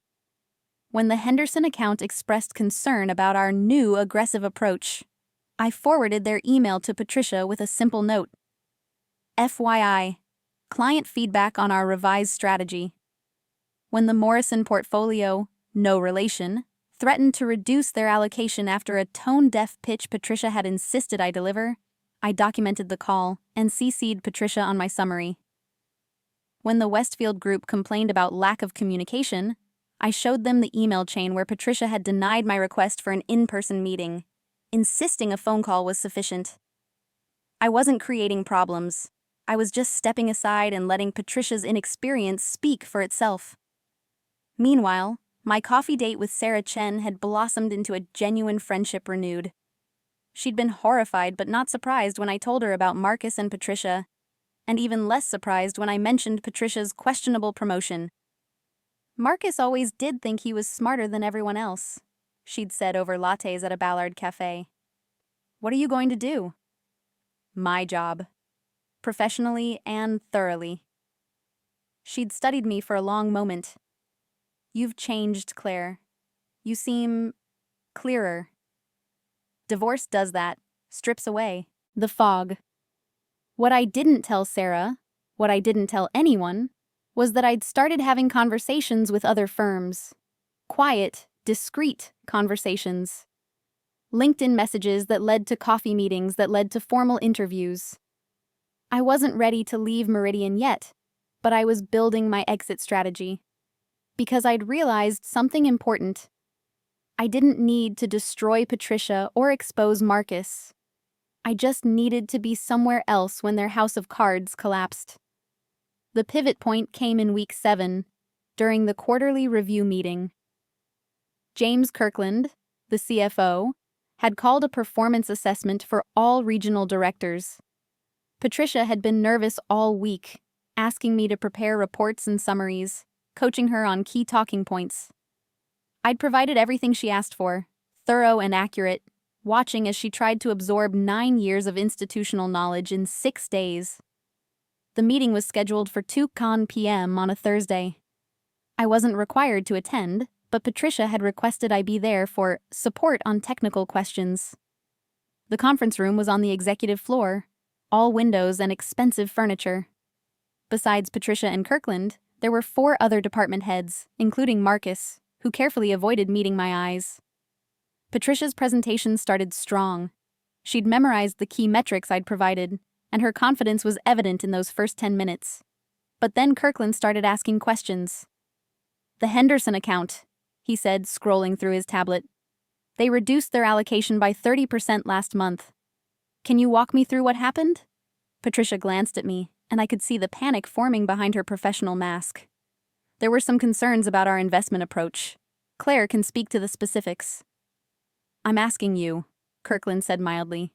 When the Henderson account expressed concern about our new aggressive approach, I forwarded their email to Patricia with a simple note. FYI, client feedback on our revised strategy. When the Morrison portfolio, no relation, threatened to reduce their allocation after a tone-deaf pitch Patricia had insisted I deliver, I documented the call and CC'd Patricia on my summary. When the Westfield Group complained about lack of communication, I showed them the email chain where Patricia had denied my request for an in-person meeting, insisting a phone call was sufficient. I wasn't creating problems. I was just stepping aside and letting Patricia's inexperience speak for itself. Meanwhile, my coffee date with Sarah Chen had blossomed into a genuine friendship renewed. She'd been horrified but not surprised when I told her about Marcus and Patricia, and even less surprised when I mentioned Patricia's questionable promotion. Marcus always did think he was smarter than everyone else, she'd said over lattes at a Ballard cafe. What are you going to do? My job. Professionally and thoroughly. She'd studied me for a long moment. You've changed, Claire. You seem clearer. Divorce does that, strips away the fog. What I didn't tell Sarah, what I didn't tell anyone, was that I'd started having conversations with other firms. Quiet, discreet conversations. LinkedIn messages that led to coffee meetings that led to formal interviews. I wasn't ready to leave Meridian yet, but I was building my exit strategy. Because I'd realized something important. I didn't need to destroy Patricia or expose Marcus. I just needed to be somewhere else when their house of cards collapsed. The pivot point came in week 7, during the quarterly review meeting. James Kirkland, the CFO, had called a performance assessment for all regional directors. Patricia had been nervous all week, asking me to prepare reports and summaries, coaching her on key talking points. I'd provided everything she asked for, thorough and accurate, watching as she tried to absorb 9 years of institutional knowledge in 6 days. The meeting was scheduled for 2 p.m. on a Thursday. I wasn't required to attend, but Patricia had requested I be there for support on technical questions. The conference room was on the executive floor, all windows and expensive furniture. Besides Patricia and Kirkland, there were 4 other department heads, including Marcus, who carefully avoided meeting my eyes. Patricia's presentation started strong. She'd memorized the key metrics I'd provided, and her confidence was evident in those first 10 minutes. But then Kirkland started asking questions. The Henderson account, he said, scrolling through his tablet. They reduced their allocation by 30% last month. Can you walk me through what happened? Patricia glanced at me, and I could see the panic forming behind her professional mask. There were some concerns about our investment approach. Claire can speak to the specifics. I'm asking you, Kirkland said mildly.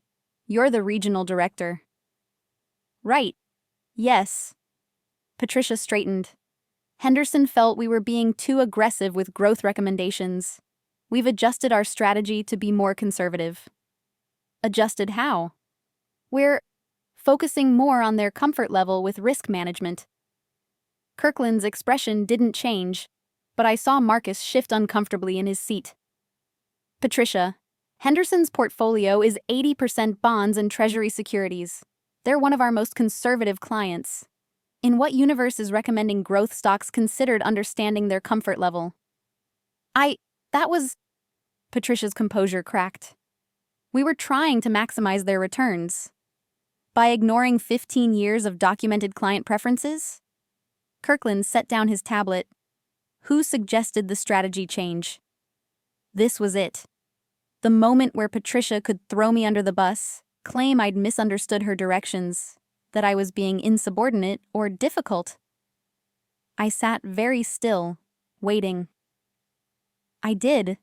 You're the regional director. Right. Yes. Patricia straightened. Henderson felt we were being too aggressive with growth recommendations. We've adjusted our strategy to be more conservative. Adjusted how? We're focusing more on their comfort level with risk management. Kirkland's expression didn't change, but I saw Marcus shift uncomfortably in his seat. Patricia, Henderson's portfolio is 80% bonds and treasury securities. They're one of our most conservative clients. In what universe is recommending growth stocks considered understanding their comfort level? Patricia's composure cracked. We were trying to maximize their returns. By ignoring 15 years of documented client preferences? Kirkland set down his tablet. Who suggested the strategy change? This was it. The moment where Patricia could throw me under the bus, claim I'd misunderstood her directions, that I was being insubordinate or difficult. I sat very still, waiting. I did,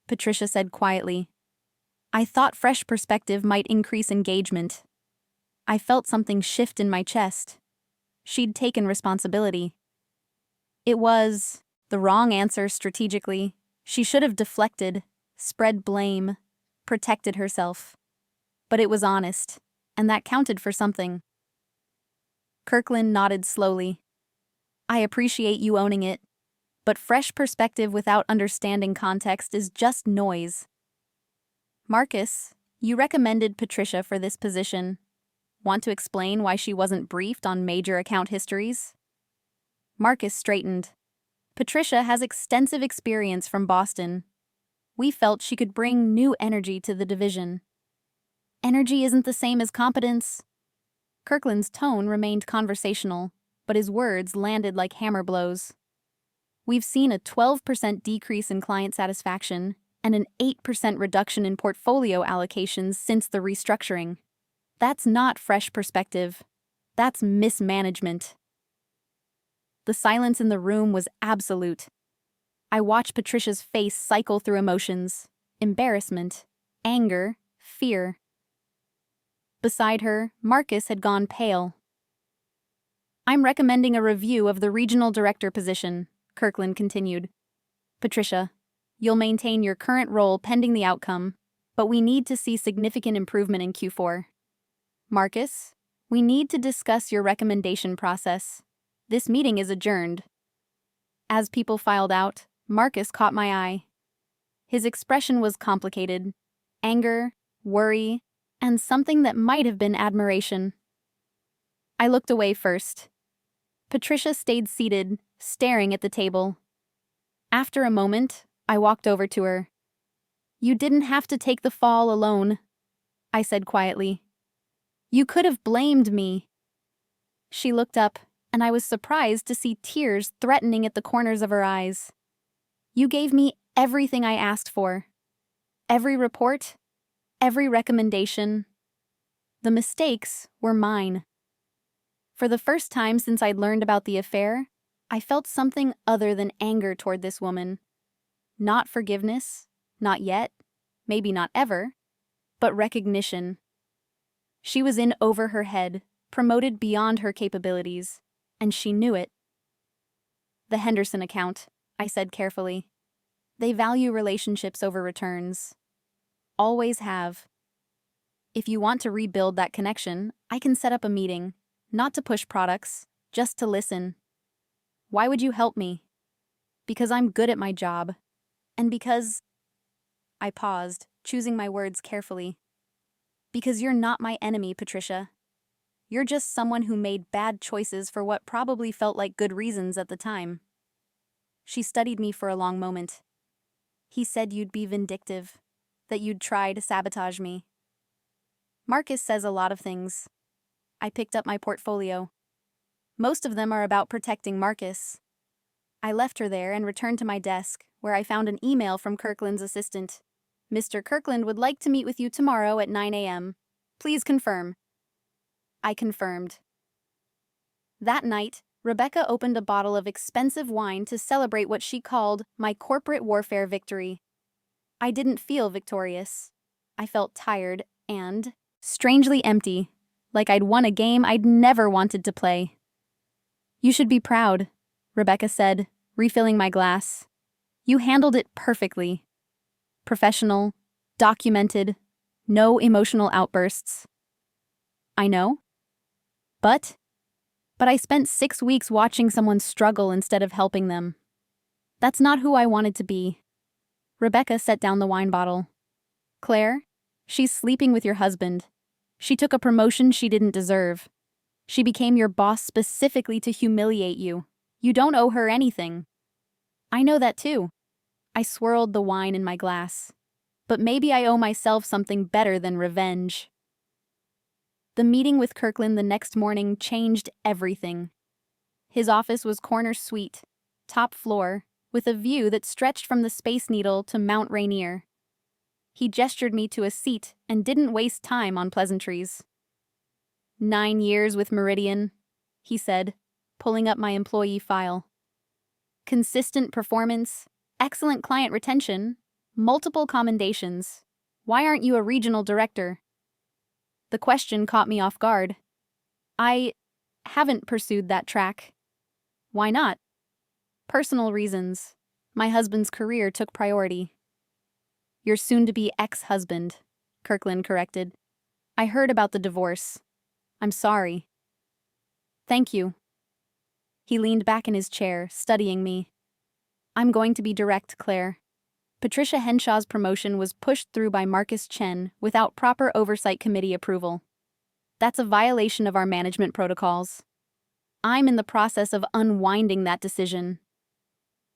Patricia said quietly. I thought fresh perspective might increase engagement. I felt something shift in my chest. She'd taken responsibility. It was the wrong answer strategically. She should have deflected, spread blame, protected herself. But it was honest, and that counted for something. Kirkland nodded slowly. I appreciate you owning it, but fresh perspective without understanding context is just noise. Marcus, you recommended Patricia for this position. Want to explain why she wasn't briefed on major account histories? Marcus straightened. Patricia has extensive experience from Boston. We felt she could bring new energy to the division. Energy isn't the same as competence. Kirkland's tone remained conversational, but his words landed like hammer blows. We've seen a 12% decrease in client satisfaction and an 8% reduction in portfolio allocations since the restructuring. That's not fresh perspective. That's mismanagement. The silence in the room was absolute. I watched Patricia's face cycle through emotions: embarrassment, anger, fear. Beside her, Marcus had gone pale. I'm recommending a review of the regional director position, Kirkland continued. Patricia, you'll maintain your current role pending the outcome, but we need to see significant improvement in Q4. Marcus, we need to discuss your recommendation process. This meeting is adjourned. As people filed out, Marcus caught my eye. His expression was complicated: anger, worry, and something that might have been admiration. I looked away first. Patricia stayed seated, staring at the table. After a moment, I walked over to her. You didn't have to take the fall alone, I said quietly. You could have blamed me. She looked up, and I was surprised to see tears threatening at the corners of her eyes. You gave me everything I asked for. Every report, every recommendation. The mistakes were mine. For the first time since I'd learned about the affair, I felt something other than anger toward this woman. Not forgiveness, not yet, maybe not ever, but recognition. She was in over her head, promoted beyond her capabilities, and she knew it. The Henderson account, I said carefully. They value relationships over returns. Always have. If you want to rebuild that connection, I can set up a meeting, not to push products, just to listen. Why would you help me? Because I'm good at my job. And because... I paused, choosing my words carefully. Because you're not my enemy, Patricia. You're just someone who made bad choices for what probably felt like good reasons at the time. She studied me for a long moment. He said you'd be vindictive, that you'd try to sabotage me. Marcus says a lot of things. I picked up my portfolio. Most of them are about protecting Marcus. I left her there and returned to my desk, where I found an email from Kirkland's assistant. Mr. Kirkland would like to meet with you tomorrow at 9 a.m. Please confirm. I confirmed. That night, Rebecca opened a bottle of expensive wine to celebrate what she called my corporate warfare victory. I didn't feel victorious. I felt tired and strangely empty, like I'd won a game I'd never wanted to play. You should be proud, Rebecca said, refilling my glass. You handled it perfectly. Professional, documented, no emotional outbursts. I know. But I spent 6 weeks watching someone struggle instead of helping them. That's not who I wanted to be. Rebecca set down the wine bottle. Claire, she's sleeping with your husband. She took a promotion she didn't deserve. She became your boss specifically to humiliate you. You don't owe her anything. I know that too. I swirled the wine in my glass. But maybe I owe myself something better than revenge. The meeting with Kirkland the next morning changed everything. His office was corner suite, top floor, with a view that stretched from the Space Needle to Mount Rainier. He gestured me to a seat and didn't waste time on pleasantries. 9 years with Meridian, he said, pulling up my employee file. Consistent performance, excellent client retention, multiple commendations. Why aren't you a regional director? The question caught me off guard. I haven't pursued that track. Why not? Personal reasons. My husband's career took priority. Your soon-to-be ex-husband, Kirkland corrected. I heard about the divorce. I'm sorry. Thank you. He leaned back in his chair, studying me. I'm going to be direct, Claire. Patricia Henshaw's promotion was pushed through by Marcus Chen without proper oversight committee approval. That's a violation of our management protocols. I'm in the process of unwinding that decision.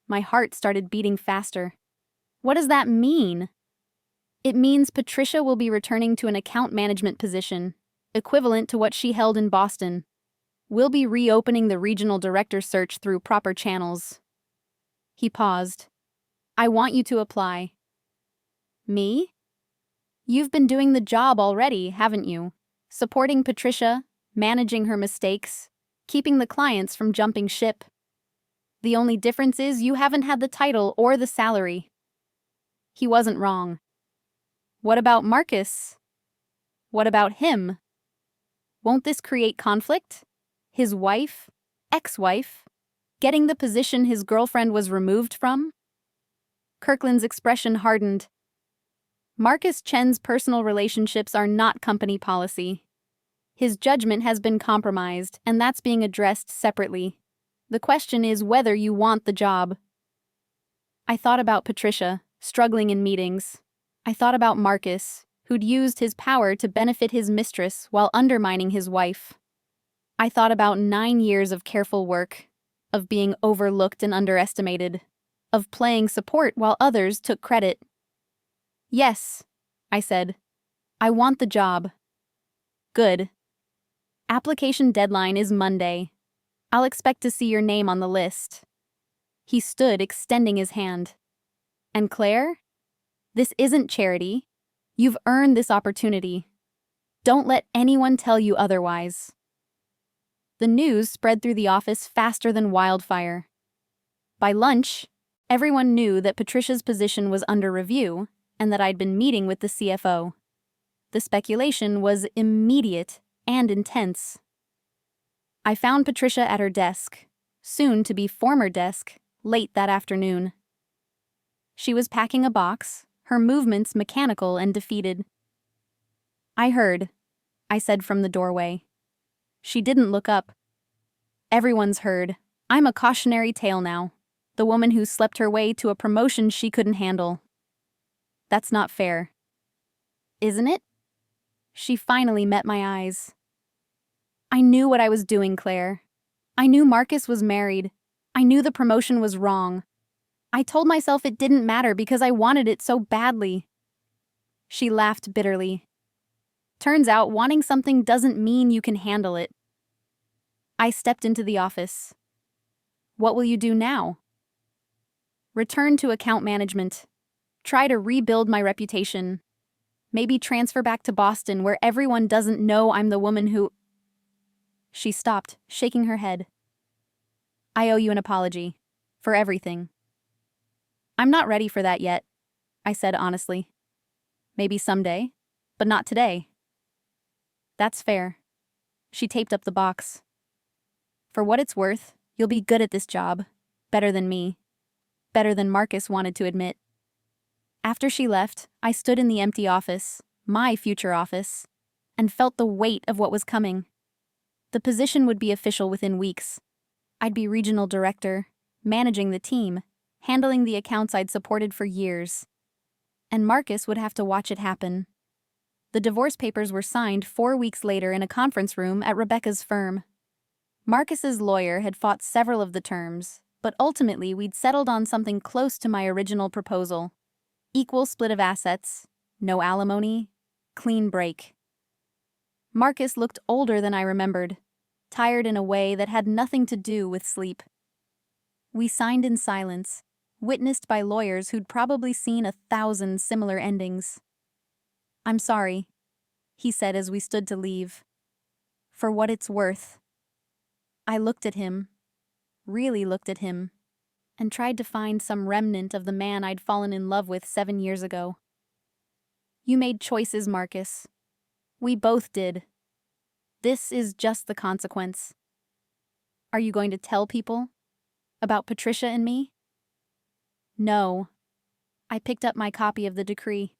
My heart started beating faster. What does that mean? It means Patricia will be returning to an account management position, equivalent to what she held in Boston. We'll be reopening the regional director search through proper channels. He paused. I want you to apply. Me? You've been doing the job already, haven't you? Supporting Patricia, managing her mistakes, keeping the clients from jumping ship. The only difference is you haven't had the title or the salary. He wasn't wrong. What about Marcus? What about him? Won't this create conflict? His wife, ex-wife, getting the position his girlfriend was removed from? Kirkland's expression hardened. Marcus Chen's personal relationships are not company policy. His judgment has been compromised, and that's being addressed separately. The question is whether you want the job. I thought about Patricia, struggling in meetings. I thought about Marcus, who'd used his power to benefit his mistress while undermining his wife. I thought about 9 years of careful work, of being overlooked and underestimated, of playing support while others took credit. Yes, I said. I want the job. Good. Application deadline is Monday. I'll expect to see your name on the list. He stood, extending his hand. And Claire? This isn't charity. You've earned this opportunity. Don't let anyone tell you otherwise. The news spread through the office faster than wildfire. By lunch, everyone knew that Patricia's position was under review and that I'd been meeting with the CFO. The speculation was immediate and intense. I found Patricia at her desk, soon to be former desk, late that afternoon. She was packing a box, her movements mechanical and defeated. I heard, I said from the doorway. She didn't look up. Everyone's heard. I'm a cautionary tale now. The woman who slept her way to a promotion she couldn't handle. That's not fair. Isn't it? She finally met my eyes. I knew what I was doing, Claire. I knew Marcus was married. I knew the promotion was wrong. I told myself it didn't matter because I wanted it so badly. She laughed bitterly. Turns out wanting something doesn't mean you can handle it. I stepped into the office. What will you do now? Return to account management. Try to rebuild my reputation. Maybe transfer back to Boston where everyone doesn't know I'm the woman who... She stopped, shaking her head. I owe you an apology. For everything. I'm not ready for that yet, I said honestly. Maybe someday, but not today. That's fair. She taped up the box. For what it's worth, you'll be good at this job. Better than me. Better than Marcus wanted to admit. After she left, I stood in the empty office, my future office, and felt the weight of what was coming. The position would be official within weeks. I'd be regional director, managing the team, handling the accounts I'd supported for years. And Marcus would have to watch it happen. The divorce papers were signed 4 weeks later in a conference room at Rebecca's firm. Marcus's lawyer had fought several of the terms, but ultimately we'd settled on something close to my original proposal. Equal split of assets, no alimony, clean break. Marcus looked older than I remembered, tired in a way that had nothing to do with sleep. We signed in silence, witnessed by lawyers who'd probably seen 1,000 similar endings. I'm sorry, he said as we stood to leave. For what it's worth. I looked at him, really looked at him, and tried to find some remnant of the man I'd fallen in love with 7 years ago. You made choices, Marcus. We both did. This is just the consequence. Are you going to tell people? About Patricia and me? No. I picked up my copy of the decree.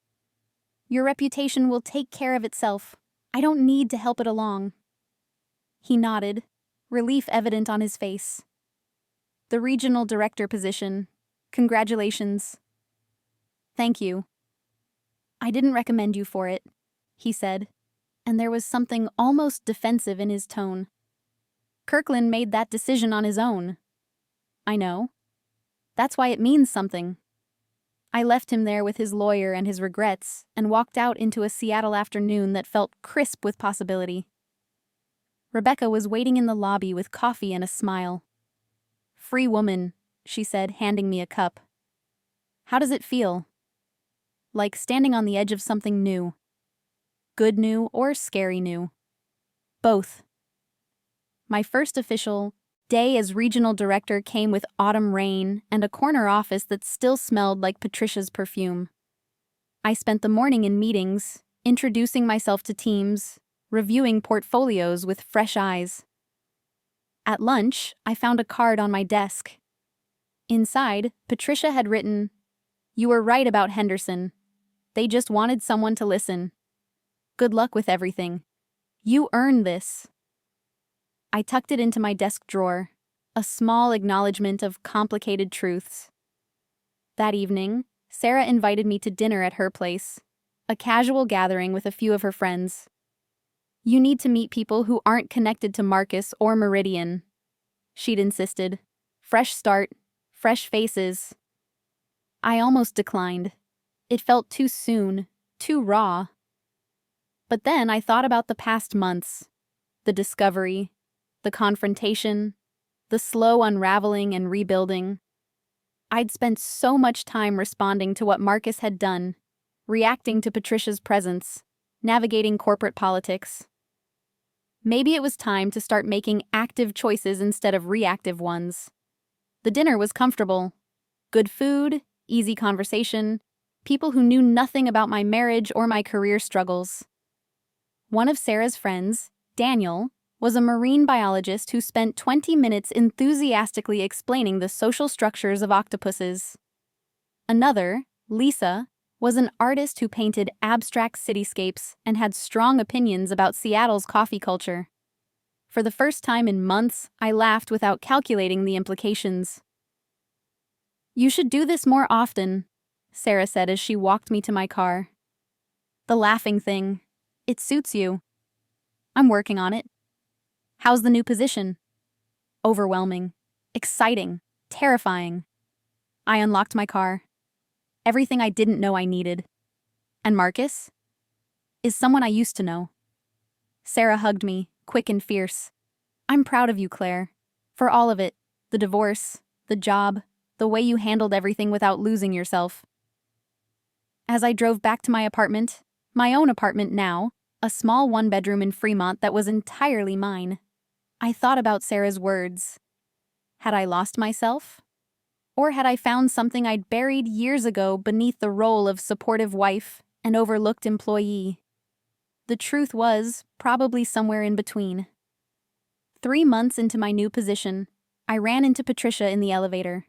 Your reputation will take care of itself. I don't need to help it along. He nodded, relief evident on his face. The regional director position. Congratulations. Thank you. I didn't recommend you for it, he said, and there was something almost defensive in his tone. Kirkland made that decision on his own. I know. That's why it means something. I left him there with his lawyer and his regrets and walked out into a Seattle afternoon that felt crisp with possibility. Rebecca was waiting in the lobby with coffee and a smile. Free woman, she said, handing me a cup. How does it feel? Like standing on the edge of something new. Good new or scary new. Both. My first official day as regional director came with autumn rain and a corner office that still smelled like Patricia's perfume. I spent the morning in meetings, introducing myself to teams, reviewing portfolios with fresh eyes. At lunch, I found a card on my desk. Inside, Patricia had written, "You were right about Henderson. They just wanted someone to listen. Good luck with everything. You earned this." I tucked it into my desk drawer, a small acknowledgement of complicated truths. That evening, Sarah invited me to dinner at her place, a casual gathering with a few of her friends. You need to meet people who aren't connected to Marcus or Meridian, she'd insisted. Fresh start, fresh faces. I almost declined. It felt too soon, too raw. But then I thought about the past months, the discovery, the confrontation, the slow unraveling and rebuilding. I'd spent so much time responding to what Marcus had done, reacting to Patricia's presence, navigating corporate politics. Maybe it was time to start making active choices instead of reactive ones. The dinner was comfortable. Good food, easy conversation, people who knew nothing about my marriage or my career struggles. One of Sarah's friends, Daniel, was a marine biologist who spent 20 minutes enthusiastically explaining the social structures of octopuses. Another, Lisa, was an artist who painted abstract cityscapes and had strong opinions about Seattle's coffee culture. For the first time in months, I laughed without calculating the implications. You should do this more often, Sarah said as she walked me to my car. The laughing thing. It suits you. I'm working on it. How's the new position? Overwhelming. Exciting. Terrifying. I unlocked my car. Everything I didn't know I needed. And Marcus? Is someone I used to know. Sarah hugged me, quick and fierce. I'm proud of you, Claire. For all of it. The divorce, the job, the way you handled everything without losing yourself. As I drove back to my apartment, my own apartment now, a small one-bedroom in Fremont that was entirely mine, I thought about Sarah's words. Had I lost myself? Or had I found something I'd buried years ago beneath the role of supportive wife and overlooked employee? The truth was probably somewhere in between. 3 months into my new position, I ran into Patricia in the elevator.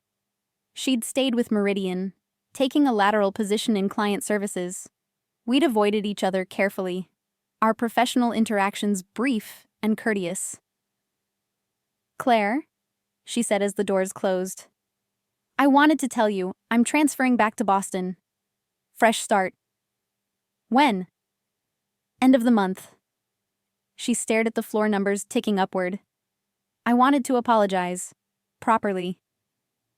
She'd stayed with Meridian, taking a lateral position in client services. We'd avoided each other carefully, our professional interactions brief and courteous. Claire, she said as the doors closed. I wanted to tell you, I'm transferring back to Boston. Fresh start. When? End of the month. She stared at the floor numbers ticking upward. I wanted to apologize. Properly.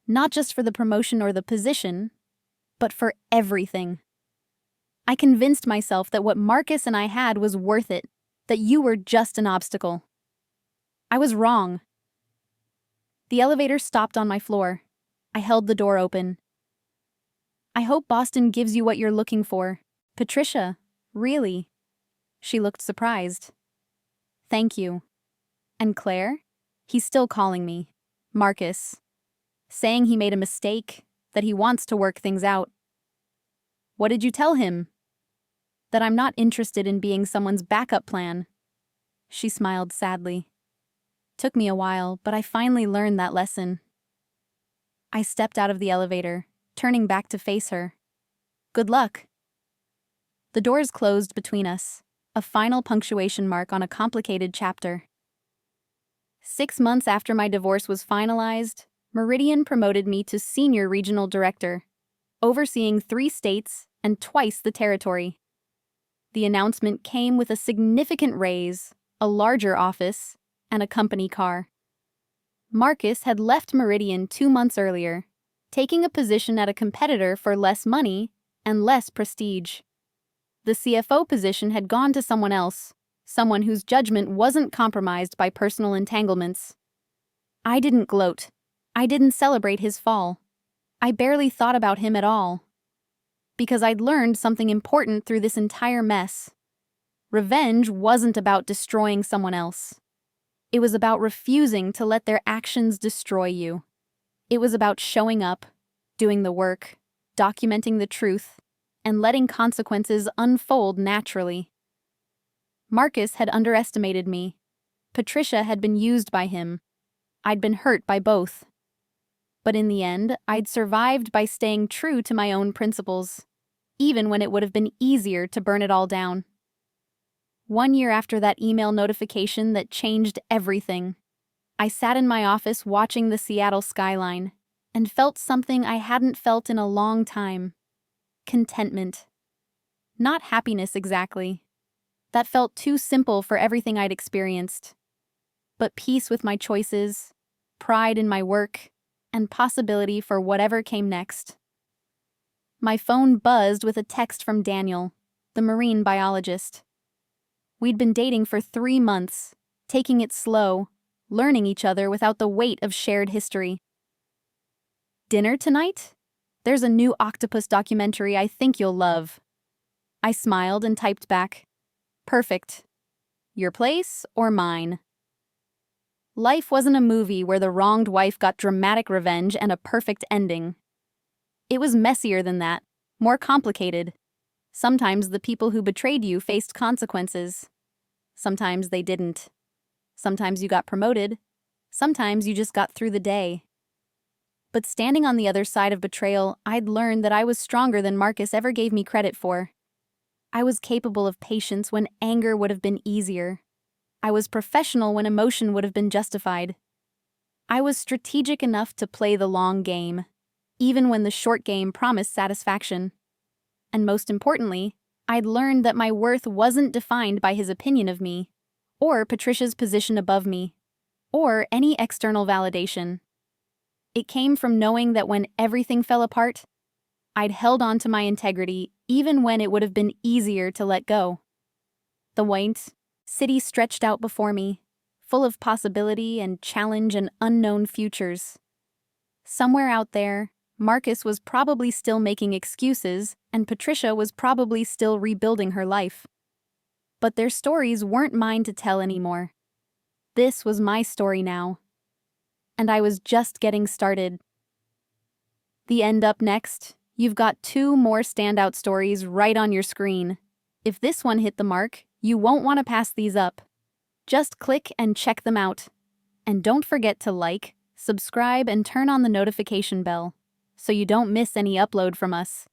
Not just for the promotion or the position, but for everything. I convinced myself that what Marcus and I had was worth it, that you were just an obstacle. I was wrong. The elevator stopped on my floor. I held the door open. I hope Boston gives you what you're looking for. Patricia, really? She looked surprised. Thank you. And Claire? He's still calling me. Marcus. Saying he made a mistake, that he wants to work things out. What did you tell him? That I'm not interested in being someone's backup plan. She smiled sadly. Took me a while, but I finally learned that lesson. I stepped out of the elevator, turning back to face her. Good luck. The doors closed between us, a final punctuation mark on a complicated chapter. 6 months after my divorce was finalized, Meridian promoted me to Senior Regional Director, overseeing 3 states and twice the territory. The announcement came with a significant raise, a larger office, and a company car. Marcus had left Meridian 2 months earlier, taking a position at a competitor for less money and less prestige. The CFO position had gone to someone else, someone whose judgment wasn't compromised by personal entanglements. I didn't gloat. I didn't celebrate his fall. I barely thought about him at all. Because I'd learned something important through this entire mess. Revenge wasn't about destroying someone else. It was about refusing to let their actions destroy you. It was about showing up, doing the work, documenting the truth, and letting consequences unfold naturally. Marcus had underestimated me. Patricia had been used by him. I'd been hurt by both. But in the end, I'd survived by staying true to my own principles, even when it would have been easier to burn it all down. 1 year after that email notification that changed everything, I sat in my office watching the Seattle skyline and felt something I hadn't felt in a long time. Contentment. Not happiness exactly. That felt too simple for everything I'd experienced. But peace with my choices, pride in my work, and possibility for whatever came next. My phone buzzed with a text from Daniel, the marine biologist. We'd been dating for 3 months, taking it slow, learning each other without the weight of shared history. Dinner tonight? There's a new octopus documentary I think you'll love. I smiled and typed back, perfect. Your place or mine? Life wasn't a movie where the wronged wife got dramatic revenge and a perfect ending. It was messier than that, more complicated. Sometimes the people who betrayed you faced consequences. Sometimes they didn't. Sometimes you got promoted. Sometimes you just got through the day. But standing on the other side of betrayal, I'd learned that I was stronger than Marcus ever gave me credit for. I was capable of patience when anger would have been easier. I was professional when emotion would have been justified. I was strategic enough to play the long game, even when the short game promised satisfaction. And most importantly, I'd learned that my worth wasn't defined by his opinion of me, or Patricia's position above me, or any external validation. It came from knowing that when everything fell apart, I'd held on to my integrity even when it would have been easier to let go. The white city stretched out before me, full of possibility and challenge and unknown futures. Somewhere out there, Marcus was probably still making excuses, and Patricia was probably still rebuilding her life. But their stories weren't mine to tell anymore. This was my story now. And I was just getting started. The end up next. You've got 2 more standout stories right on your screen. If this one hit the mark, you won't want to pass these up. Just click and check them out. And don't forget to like, subscribe, and turn on the notification bell so you don't miss any upload from us.